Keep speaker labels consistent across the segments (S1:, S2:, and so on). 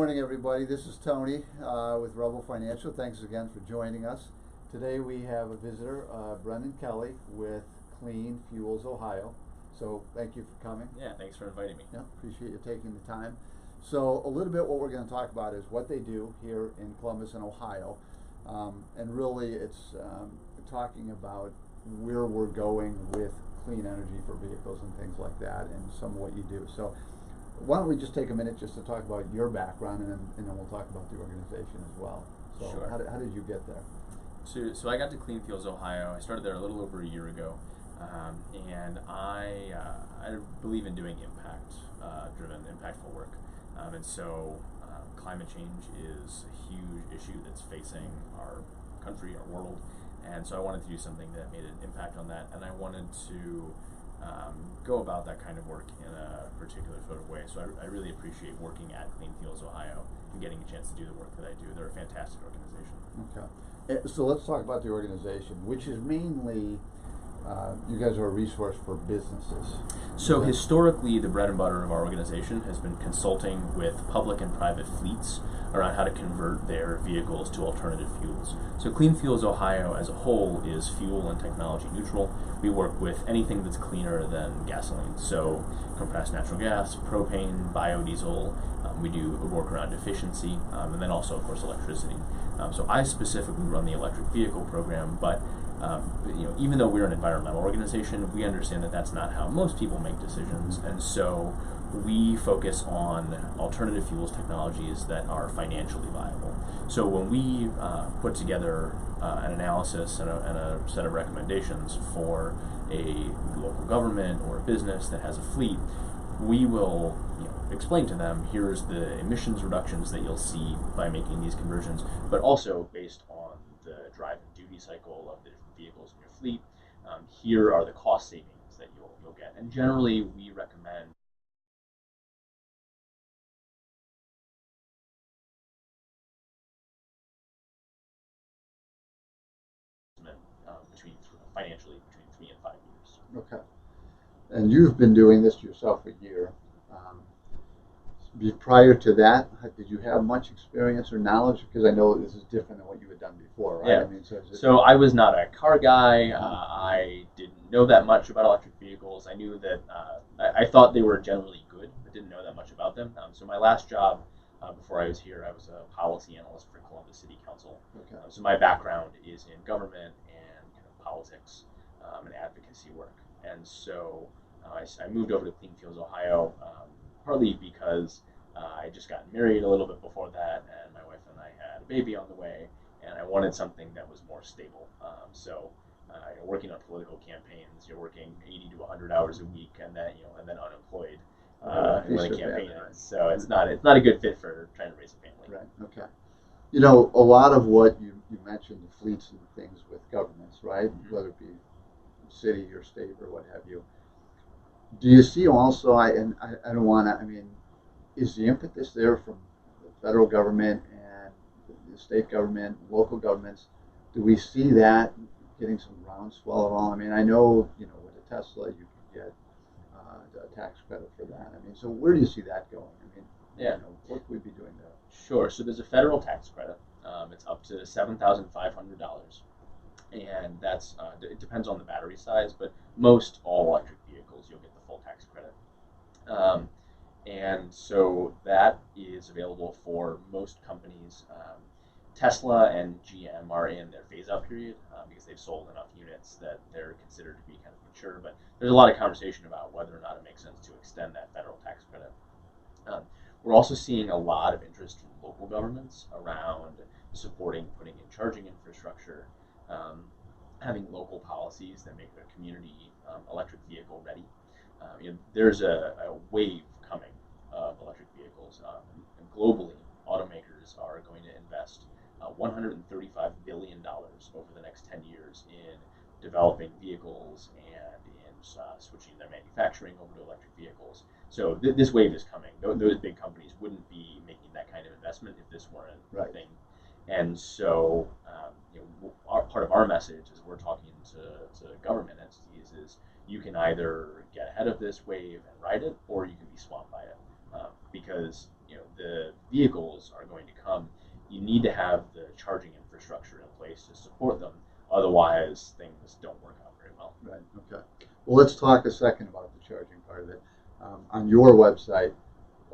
S1: morning, everybody. This is Tony with Rebel Financial. Thanks again for joining us. Today we have a visitor, Brendan Kelley with Clean Fuels Ohio. So thank you for coming.
S2: Yeah, thanks for inviting me.
S1: Yeah, appreciate you taking the time. So a little bit what we're going to talk about is what they do here in Columbus and Ohio. And really it's talking about where we're going with clean energy for vehicles and things like that and some of what you do. So why don't we just take a minute just to talk about your background, and then we'll talk about the organization as well. So
S2: sure.
S1: How did you get there?
S2: So I got to Clean Fuels Ohio. I started there a little over a year ago, and I believe in doing impact-driven, impactful work. And so climate change is a huge issue that's facing our country, our world, and so I wanted to do something that made an impact on that, and I wanted to go about that kind of work in a particular sort of way. So I really appreciate working at Clean Fuels Ohio and getting a chance to do the work that I do. They're a fantastic organization.
S1: Okay. So let's talk about the organization, which is mainly, you guys are a resource for businesses.
S2: So historically, the bread and butter of our organization has been consulting with public and private fleets around how to convert their vehicles to alternative fuels. So Clean Fuels Ohio as a whole is fuel and technology neutral. We work with anything that's cleaner than gasoline. So compressed natural gas, propane, biodiesel. We do work around efficiency, and then also, of course, electricity. So I specifically run the electric vehicle program, but even though we're an environmental organization, we understand that that's not how most people make decisions, and so we focus on alternative fuels technologies that are financially viable. So when we put together an analysis and a set of recommendations for a local government or a business that has a fleet, we will explain to them, here's the emissions reductions that you'll see by making these conversions, but also based on the drive and duty cycle of the different vehicles in your fleet, here are the cost savings that you'll get. And generally, we recommend financially between 3 and 5 years.
S1: Okay. And you've been doing this yourself a year. Prior to that, did you have much experience or knowledge? Because I know this is different than what you had done before, right?
S2: Yeah.
S1: I mean,
S2: so I was not a car guy. I didn't know that much about electric vehicles. I knew that I thought they were generally good, but didn't know that much about them. So my last job before I was here, I was a policy analyst for Columbus City Council.
S1: Okay.
S2: So my background is in government and kind of politics and advocacy work. And so I moved over to Clean Fuels Ohio partly because I just got married a little bit before that, and my wife and I had a baby on the way, and I wanted something that was more stable. Working on political campaigns, you're working 80 to 100 hours a week, and then unemployed when the campaign ends. So it's not a good fit for trying to raise a family.
S1: Right. Okay. A lot of what you mentioned, the fleets and things with governments, right? Mm-hmm. Whether it be city or state or what have you. Do you see also? I don't want to. I mean, is the impetus there from the federal government and the state government, local governments? Do we see that getting some groundswell at all? I mean, I know with a Tesla you can get a tax credit for that. I mean, so where do you see that going? I mean, what would we be doing there?
S2: Sure. So there's a federal tax credit. It's up to $7,500, and that's it depends on the battery size, but most all electric vehicles you'll get the full tax credit. And so that is available for most companies. Tesla and GM are in their phase-out period because they've sold enough units that they're considered to be kind of mature. But there's a lot of conversation about whether or not it makes sense to extend that federal tax credit. We're also seeing a lot of interest from local governments around supporting putting in charging infrastructure, having local policies that make their community electric vehicle ready. There's a wave coming of electric vehicles. And globally, automakers are going to invest $135 billion over the next 10 years in developing vehicles and in switching their manufacturing over to electric vehicles. So this wave is coming. Those big companies wouldn't be making that kind of investment if this weren't a thing. And so part of our message as we're talking to government entities is you can either get ahead of this wave and ride it, or you can be swamped by it. Because the vehicles are going to come, you need to have the charging infrastructure in place to support them. Otherwise, things don't work out very well.
S1: Right. Okay. Well, let's talk a second about the charging part of it. On your website,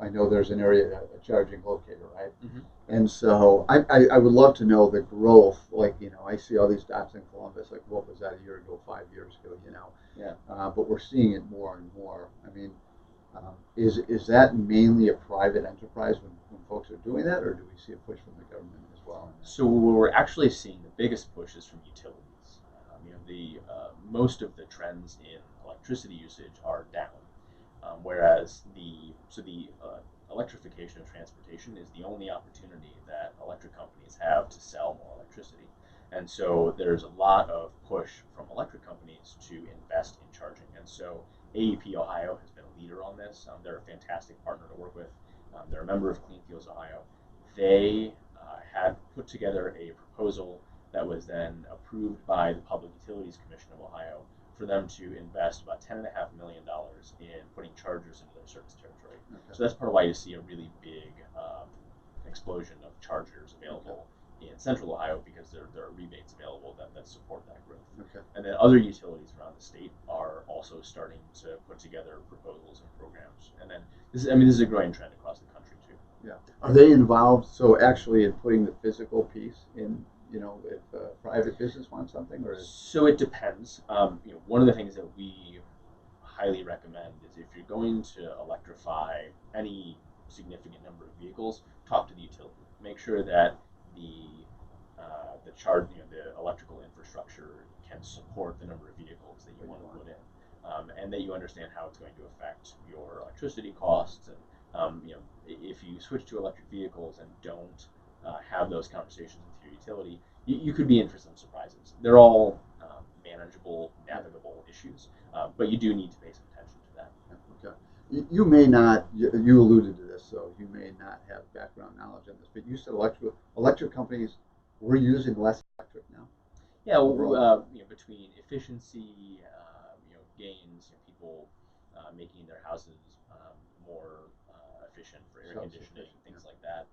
S1: I know there's an area, a charging locator, right?
S2: Mm-hmm.
S1: And so I would love to know the growth. Like, I see all these stops in Columbus. Like, what was that a year ago, 5 years ago?
S2: Yeah.
S1: But we're seeing it more and more. I mean, is that mainly a private enterprise when folks are doing that, or do we see a push from the government as well?
S2: So we're actually seeing the biggest push is from utilities. Most of the trends in electricity usage are down, whereas the electrification of transportation is the only opportunity that electric companies have to sell more electricity. And so there's a lot of push from electric companies to invest in charging. And so AEP Ohio has been a leader on this. They're a fantastic partner to work with. They're a member of Clean Fuels Ohio. They had put together a proposal that was then approved by the Public Utilities Commission of Ohio for them to invest about $10.5 million in putting chargers into their service territory. Okay. So that's part of why you see a really big explosion of chargers available in central Ohio, because there are rebates available that support that growth.
S1: Okay.
S2: And then other utilities around the state are also starting to put together proposals and programs. And then this is a growing trend across the country too.
S1: Yeah. Are they involved, so actually in putting the physical piece in, if a private business wants something, or?
S2: So it depends. One of the things that we highly recommend is, if you're going to electrify any significant number of vehicles, talk to the utility. Make sure that the electrical infrastructure can support the number of vehicles that you want to put in, and that you understand how it's going to affect your electricity costs. And if you switch to electric vehicles and don't have those conversations with your utility, you could be in for some surprises. They're all manageable, navigable issues, but you do need to pay some attention to that.
S1: Okay. You may not, you alluded to this, so you may not have background knowledge on this, but you said electric companies were using less electric now.
S2: Yeah, well, between efficiency, gains, people making their houses more efficient for air conditioning, things like that.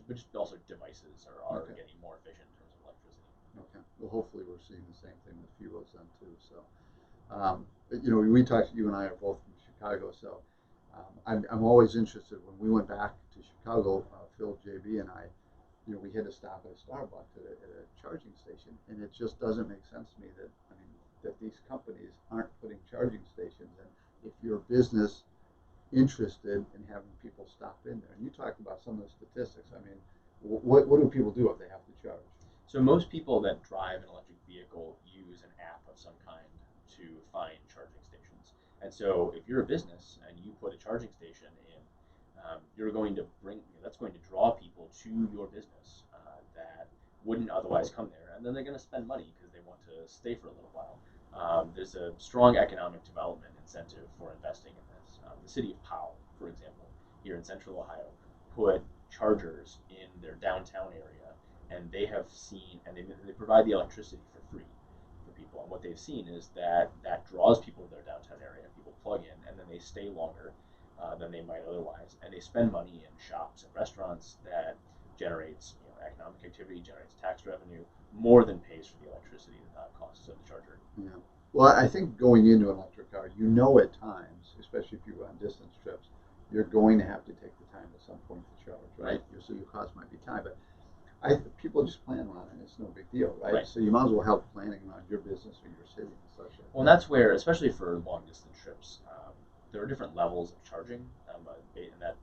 S2: But just also devices are getting more efficient in terms of electricity.
S1: Okay. Well, hopefully we're seeing the same thing with fuels then too. So, we talked. You and I are both from Chicago, so I'm always interested. When we went back to Chicago, Phil, JB, and I, we had to stop at a Starbucks at a charging station, and it just doesn't make sense to me that these companies aren't putting charging stations. And if you're a business interested in having people stop in there, and you talked about some of the statistics. I mean, what do people do if they have to charge?
S2: So most people that drive an electric vehicle use an app of some kind to find charging stations. And so if you're a business and you put a charging station in, you're going to that's going to draw people to your business that wouldn't otherwise come there, and then they're going to spend money because they want to stay for a little while. There's a strong economic development incentive for investing in this. The city of Powell, for example, here in central Ohio, put chargers in their downtown area, and they have seen, and they provide the electricity for free for people. And what they've seen is that draws people to their downtown area. People plug in, and then they stay longer than they might otherwise, and they spend money in shops and restaurants that generates economic activity, generates tax revenue, more than pays for the electricity costs of the charger.
S1: Yeah. Well, I think going into an electric car, at times, especially if you run distance trips, you're going to have to take the time at some point to charge, right? So your cost might be time, but people just plan on it. It's no big deal, right? So you might as well help planning around your business or your city and such.
S2: Well, and that's where, especially for long distance trips, there are different levels of charging, and that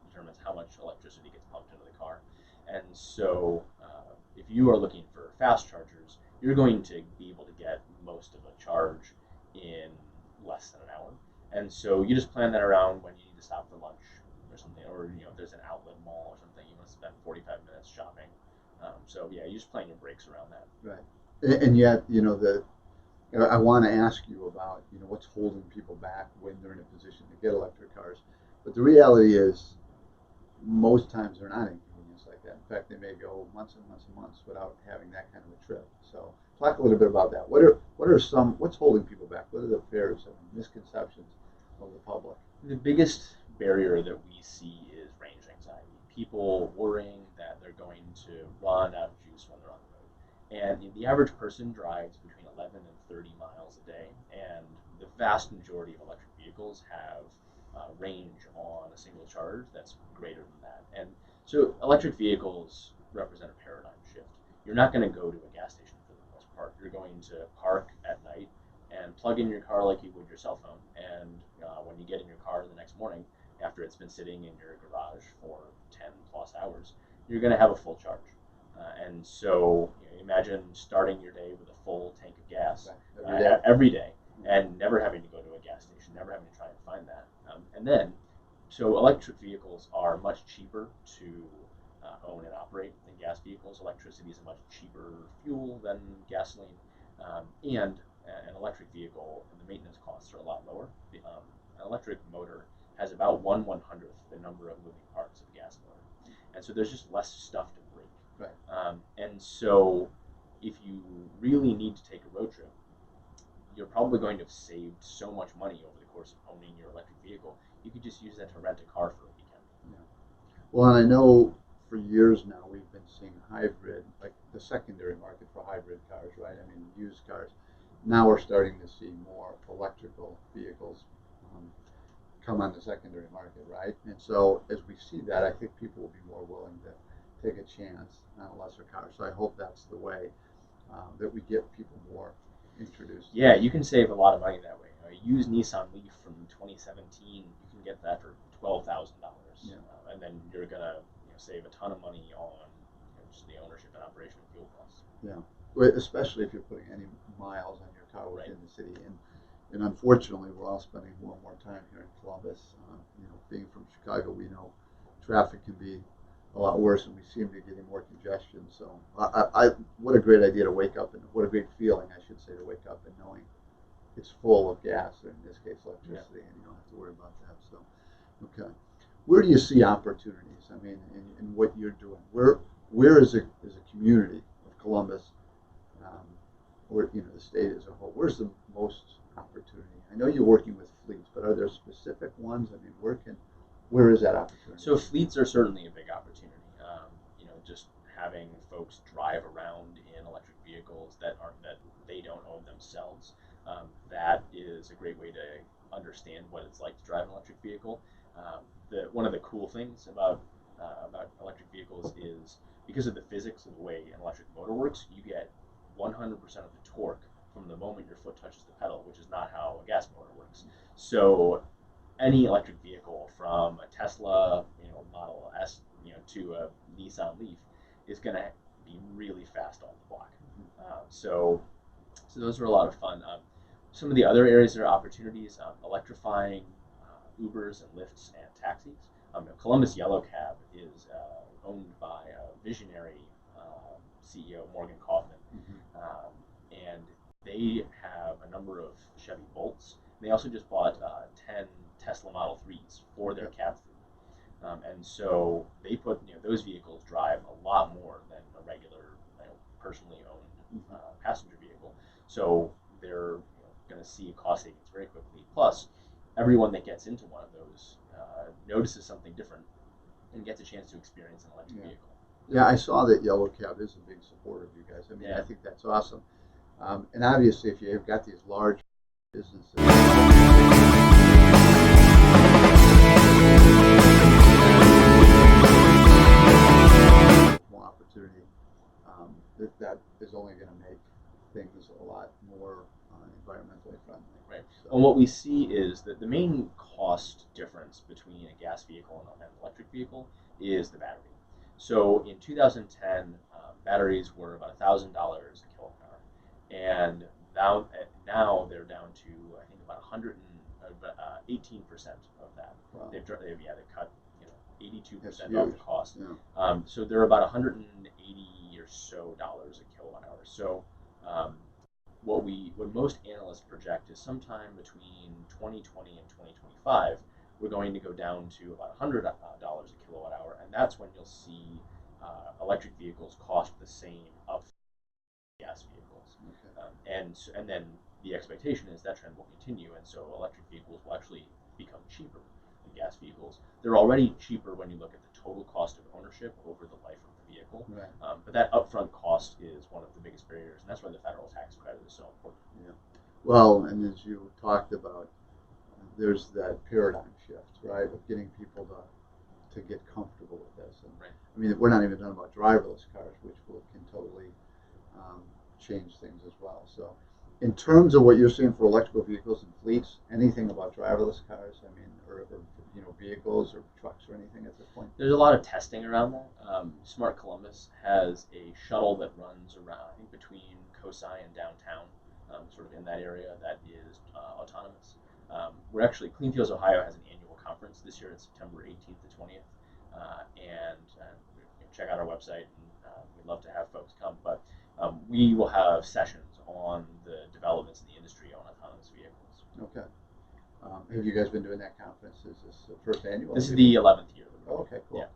S2: determines how much electricity gets pumped into the car. And so if you are looking for fast chargers, you're going to be able to get most of a charge in less than an hour. And so you just plan that around when you need to stop for lunch or something, or if there's an outlet mall or something, you want to spend 45 minutes shopping. So yeah, you just plan your breaks around that.
S1: Right. And yet, I want to ask you about, what's holding people back when they're in a position to get electric cars. But the reality is, most times they're not inconvenience like that. In fact, they may go months and months and months without having that kind of a trip. So talk a little bit about that. What's holding people back? What are the fears and misconceptions of the public?
S2: The biggest barrier that we see is people worrying that they're going to run out of juice when they're on the road. And the average person drives between 11 and 30 miles a day, and the vast majority of electric vehicles have range on a single charge that's greater than that. And so electric vehicles represent a paradigm shift. You're not going to go to a gas station for the most part. You're going to park at night and plug in your car like you would your cell phone. And when you get in your car the next morning, after it's been sitting in your garage for 10 plus hours, you're going to have a full charge. And so imagine starting your day with a full tank of gas every day and never having to go to a gas station, never having to try and find that. So electric vehicles are much cheaper to own and operate than gas vehicles. Electricity is a much cheaper fuel than gasoline, and an electric vehicle, and the maintenance costs are a lot lower. An electric motor has about 1/100th the number of moving parts of a gas motor, and so there's just less stuff to break.
S1: Right.
S2: And so if you really need to take a road trip, you're probably going to have saved so much money over the course of owning your electric vehicle. You could just use that to rent a car for a weekend.
S1: Yeah. Well, and I know for years now we've been seeing hybrid, like the secondary market for hybrid cars, right? I mean, used cars. Now we're starting to see more electrical vehicles come on the secondary market, right? And so as we see that, I think people will be more willing to take a chance on a lesser car. So I hope that's the way that we get people more introduced.
S2: Yeah, you can save a lot of money that way. A used Nissan Leaf from 2017, you can get that for $12,000,
S1: Yeah.
S2: and then you're gonna save a ton of money on just the ownership and operation of fuel costs.
S1: Yeah, well, especially if you're putting any miles on your car within the city. And unfortunately, we're all spending more and more time here in Columbus. Being from Chicago, we know traffic can be a lot worse, and we seem to be getting more congestion. So, what a great idea to wake up, and what a great feeling, I should say, to wake up and knowing it's full of gas, or in this case, electricity, and you don't have to worry about that. So, okay, where do you see opportunities? I mean, in what you're doing, where is a community of Columbus, or the state as a whole? Where's the most opportunity? I know you're working with fleets, but are there specific ones? I mean, where is that opportunity?
S2: So fleets are certainly a big opportunity. Just having folks drive around in electric vehicles that they don't own themselves. That is a great way to understand what it's like to drive an electric vehicle. One of the cool things about electric vehicles is because of the physics of the way an electric motor works, you get 100% of the torque from the moment your foot touches the pedal, which is not how a gas motor works. So any electric vehicle from a Tesla, Model S, to a Nissan Leaf is going to be really fast on the block. So those are a lot of fun. Some of the other areas that are opportunities, electrifying Ubers and Lyfts and taxis. Columbus Yellow Cab is owned by a visionary CEO, Morgan Kaufman, and they have a number of Chevy Bolts. They also just bought 10 Tesla Model 3s for their cab fleet. And so they put, those vehicles drive a lot more than a regular, personally owned passenger vehicle. So they're going to see cost savings very quickly. Plus, everyone that gets into one of those notices something different and gets a chance to experience an electric vehicle.
S1: Yeah, I saw that Yellow Cab is a big supporter of you guys. I mean, I think that's awesome. And obviously, if you've got these large businesses, more opportunity, that is only going to make things a lot more environmentally friendly.
S2: Right. So. And what we see is that the main cost difference between a gas vehicle and an electric vehicle is the battery. So in 2010, batteries were about $1,000 a kilowatt hour, and now they're down to, I think, about 18% of that.
S1: Wow.
S2: They've cut 82%
S1: off
S2: the cost.
S1: Yeah.
S2: So they're about $180 or so a kilowatt hour. So what most analysts project is sometime between 2020 and 2025, we're going to go down to about $100 a kilowatt hour, and that's when you'll see electric vehicles cost the same of gas vehicles. Okay. And then the expectation is that trend will continue, and so electric vehicles will actually become cheaper. gas vehicles. They're already cheaper when you look at the total cost of ownership over the life of the vehicle.
S1: Right.
S2: But that upfront cost is one of the biggest barriers, and that's why the federal tax credit is so important.
S1: Yeah. Well, and as you talked about, there's that paradigm shift, right, of getting people to get comfortable with this. And,
S2: right.
S1: I mean, we're not even talking about driverless cars, which can totally change things as well. So, in terms of what you're seeing for electrical vehicles and fleets, anything about driverless cars? I mean, or vehicles or trucks or anything at this point?
S2: There's a lot of testing around that. Smart Columbus has a shuttle that runs around, I think, between Cosi and downtown, sort of in that area, that is autonomous. We're actually, Clean Fuels Ohio has an annual conference this year. It's September 18th to 20th, and check out our website. And we'd love to have folks come, but we will have sessions on the developments in the industry on autonomous vehicles.
S1: Okay. Have you guys been doing that conference? Is this the first annual?
S2: This is the 11th year.
S1: Oh, okay, cool.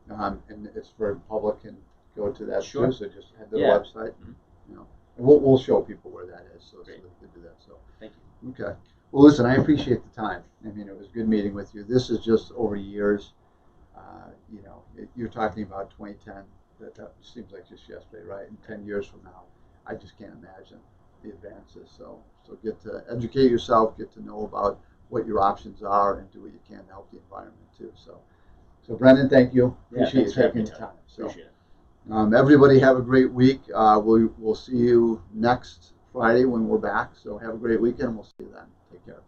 S2: Yeah.
S1: And it's for the public can go to that
S2: sure.
S1: too, so just head to the website.
S2: Mm-hmm.
S1: You know, and we'll show people where that is, so they can do that. So
S2: thank you.
S1: Okay. Well, listen, I appreciate the time. I mean, it was good meeting with you. This is just over years. You're talking about 2010. That seems like just yesterday, right? And 10 years from now, I just can't imagine the advances. So get to educate yourself, get to know about what your options are, and do what you can to help the environment too. So Brendan, thank you. Appreciate you taking the time. So,
S2: appreciate it.
S1: Everybody have a great week. We'll see you next Friday when we're back. So have a great weekend. We'll see you then. Take care.